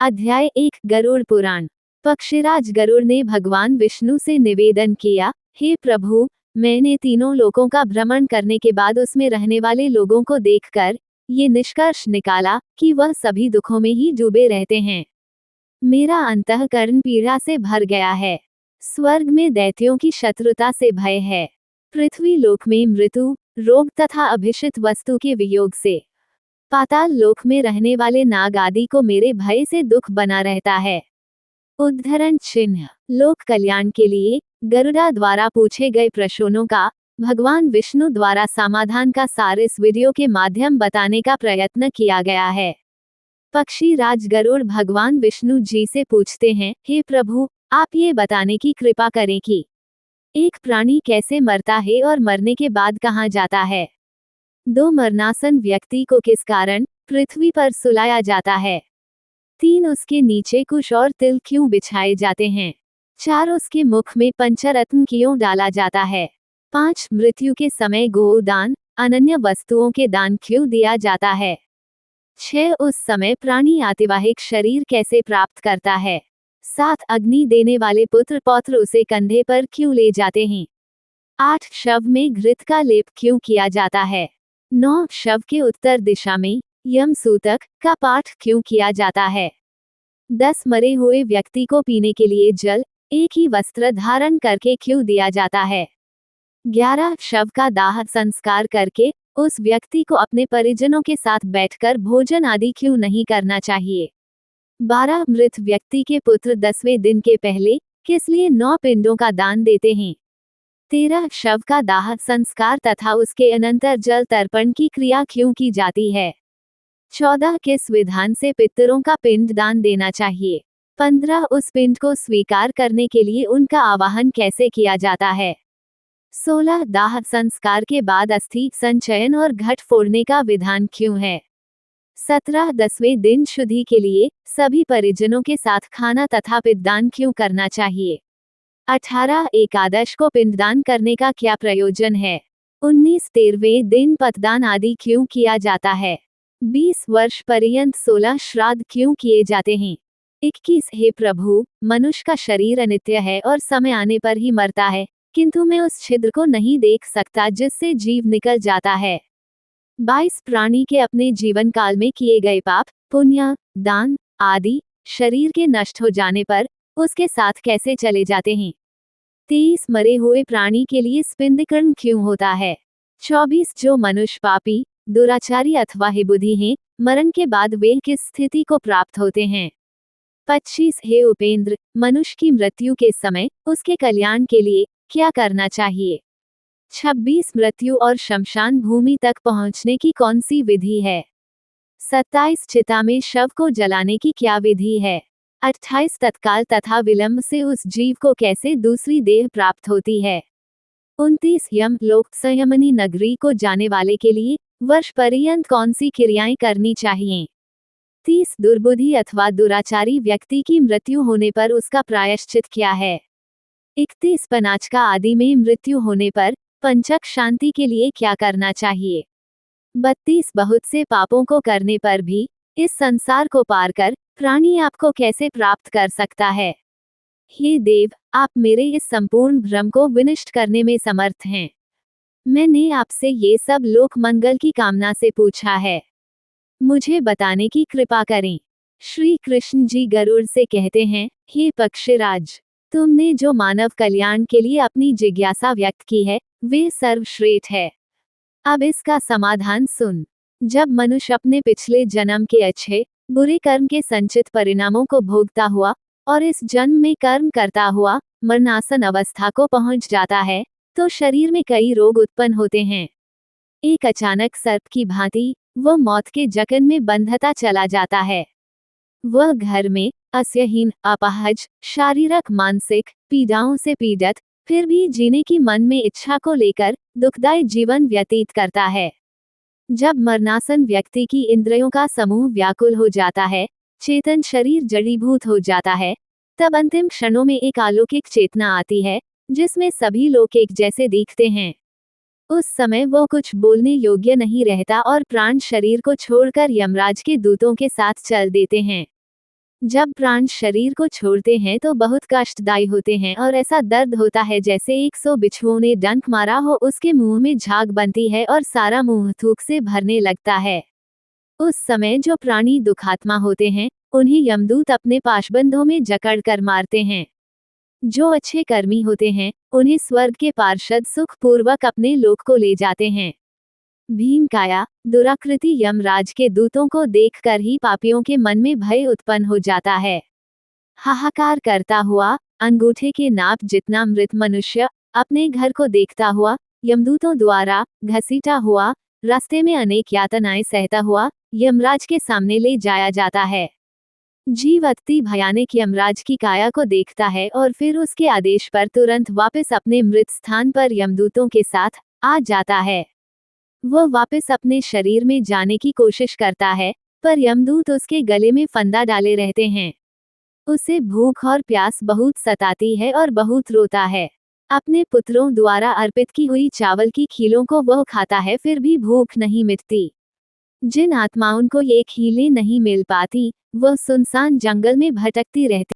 अध्याय 1 गरुड़ पुराण। पक्षीराज गरुड़ ने भगवान विष्णु से निवेदन किया, हे प्रभु, मैंने तीनों लोकों का भ्रमण करने के बाद उसमें रहने वाले लोगों को देखकर ये निष्कर्ष निकाला कि वह सभी दुखों में ही डूबे रहते हैं। मेरा अंतःकरण पीड़ा से भर गया है। स्वर्ग में दैत्यों की शत्रुता से भय है। पृथ्वी लोक में मृत्यु, रोग तथा अभिषिक्त वस्तु के वियोग से, पाताल लोक में रहने वाले नाग आदि को मेरे भय से दुख बना रहता है। उद्धरण चिन्ह। लोक कल्याण के लिए गरुड़ा द्वारा पूछे गए प्रश्नों का भगवान विष्णु द्वारा समाधान का सार इस वीडियो के माध्यम बताने का प्रयत्न किया गया है। पक्षी राज गरुड़ भगवान विष्णु जी से पूछते हैं, हे प्रभु, आप ये बताने की कृपा करें कि एक प्राणी कैसे मरता है और मरने के बाद कहाँ जाता है। 2 मरणासन व्यक्ति को किस कारण पृथ्वी पर सुलाया जाता है। 3 उसके नीचे कुश और तिल क्यों बिछाए जाते हैं। 4 उसके मुख में पंचरत्न क्यों डाला जाता है। 5 मृत्यु के समय गोदान, अनन्य वस्तुओं के दान क्यों दिया जाता है। 6 उस समय प्राणी आतिवाहिक शरीर कैसे प्राप्त करता है। 7 अग्नि देने वाले पुत्र पौत्र उसे कंधे पर क्यों ले जाते हैं। 8 शव में घृत का लेप क्यों किया जाता है। 9 शव के उत्तर दिशा में यम सूतक का पाठ क्यों किया जाता है। 10 मरे हुए व्यक्ति को पीने के लिए जल एक ही वस्त्र धारण करके क्यों दिया जाता है। 11 शव का दाह संस्कार करके उस व्यक्ति को अपने परिजनों के साथ बैठकर भोजन आदि क्यों नहीं करना चाहिए। 12 मृत व्यक्ति के पुत्र 10वें दिन के पहले किस लिए 9 पिंडों का दान देते हैं। 13 शव का दाह संस्कार तथा उसके अनंतर जल तर्पण की क्रिया क्यों की जाती है। 14 किस विधान से पितरों का पिंड दान देना चाहिए। 15 उस पिंड को स्वीकार करने के लिए उनका आवाहन कैसे किया जाता है। 16 दाह संस्कार के बाद अस्थि संचयन और घट फोड़ने का विधान क्यों है। 17 10वें दिन शुद्धि के लिए सभी परिजनों के साथ खाना तथा पिंडदान क्यों करना चाहिए। 18 एकादश को पिंडदान करने का क्या प्रयोजन है। 19 13वें दिन पतदान आदि क्यों किया जाता है। 20 वर्ष पर्यंत 16 श्राद्ध क्यों किए जाते हैं। 21 हे प्रभु, मनुष्य का शरीर अनित्य है और समय आने पर ही मरता है, किंतु मैं उस छिद्र को नहीं देख सकता जिससे जीव निकल जाता है। 22 प्राणी के अपने जीवन काल में किए गए पाप, पुण्य, दान आदि शरीर के नष्ट हो जाने पर उसके साथ कैसे चले जाते हैं। 23 मरे हुए प्राणी के लिए स्पिंडीकरण क्यों होता है। 24 जो मनुष्य पापी, दुराचारी अथवा हिबुद्धि हैं, मरण के बाद वे किस स्थिति को प्राप्त होते हैं। 25 हे उपेंद्र, मनुष्य की मृत्यु के समय उसके कल्याण के लिए क्या करना चाहिए। 26 मृत्यु और शमशान भूमि तक पहुंचने की कौन सी विधि है। 27 चिता में शव को जलाने की क्या विधि है। 28 तत्काल तथा विलंब से उस जीव को कैसे दूसरी देह प्राप्त होती है। 29 यम लोक संयमनी नगरी को जाने वाले के लिए वर्ष पर्यंत कौन सी क्रियाएं करनी चाहिए। 30 दुर्बुद्धि अथवा दुराचारी व्यक्ति की मृत्यु होने पर उसका प्रायश्चित क्या है। 31 पनाचका आदि में मृत्यु होने पर पंचक शांति के लिए क्या करना चाहिए। 32 बहुत से पापों को करने पर भी इस संसार को पार कर प्राणी आपको कैसे प्राप्त कर सकता है। हे देव, आप मेरे इस संपूर्ण भ्रम को विनष्ट करने में समर्थ हैं। मैंने आपसे ये सब लोक मंगल की कामना से पूछा है, मुझे बताने की कृपा करें। श्री कृष्ण जी गरुड़ से कहते हैं, हे पक्षीराज, तुमने जो मानव कल्याण के लिए अपनी जिज्ञासा व्यक्त की है वे सर्वश्रेष्ठ है। अब इसका समाधान सुन। जब मनुष्य अपने पिछले जन्म के अच्छे बुरे कर्म के संचित परिणामों को भोगता हुआ और इस जन्म में कर्म करता हुआ मरणासन अवस्था को पहुंच जाता है तो शरीर में कई रोग उत्पन्न होते हैं। एक अचानक सर्प की भांति वह मौत के जकन में बंधता चला जाता है। वह घर में अस्यहीन, अपहज, शारीरिक मानसिक पीड़ाओं से पीड़ित, फिर भी जीने की मन में इच्छा को लेकर दुखदायी जीवन व्यतीत करता है। जब मरणासन व्यक्ति की इंद्रियों का समूह व्याकुल हो जाता है, चेतन शरीर जड़ीभूत हो जाता है, तब अंतिम क्षणों में एक अलौकिक चेतना आती है जिसमें सभी लोग एक जैसे दिखते हैं। उस समय वो कुछ बोलने योग्य नहीं रहता और प्राण शरीर को छोड़कर यमराज के दूतों के साथ चल देते हैं। जब प्राण शरीर को छोड़ते हैं तो बहुत कष्टदायी होते हैं और ऐसा दर्द होता है जैसे 100 बिच्छुओं ने डंक मारा हो। उसके मुंह में झाग बनती है और सारा मुंह थूक से भरने लगता है। उस समय जो प्राणी दुखात्मा होते हैं, उन्हें यमदूत अपने पाशबंधों में जकड़ कर मारते हैं। जो अच्छे कर्मी होते हैं, उन्हें स्वर्ग के पार्षद सुख पूर्वक अपने लोक को ले जाते हैं। भीमकाया, दुराकृति यमराज के दूतों को देखकर ही पापियों के मन में भय उत्पन्न हो जाता है। हाहाकार करता हुआ, अंगूठे के नाप जितना मृत मनुष्य अपने घर को देखता हुआ, यमदूतों द्वारा घसीटा हुआ, रास्ते में अनेक यातनाएं सहता हुआ यमराज के सामने ले जाया जाता है। जीव अति भयानक यमराज की काया को देखता है और फिर उसके आदेश पर तुरंत वापस अपने मृत स्थान पर यमदूतों के साथ आ जाता है। वह वापस अपने शरीर में जाने की कोशिश करता है, पर यमदूत उसके गले में फंदा डाले रहते हैं। उसे भूख और प्यास बहुत सताती है और बहुत रोता है। अपने पुत्रों द्वारा अर्पित की हुई चावल की खीलों को वह खाता है, फिर भी भूख नहीं मिटती। जिन आत्माओं को ये खीलें नहीं मिल पाती, वह सुनसान जंगल में भटकती रहती।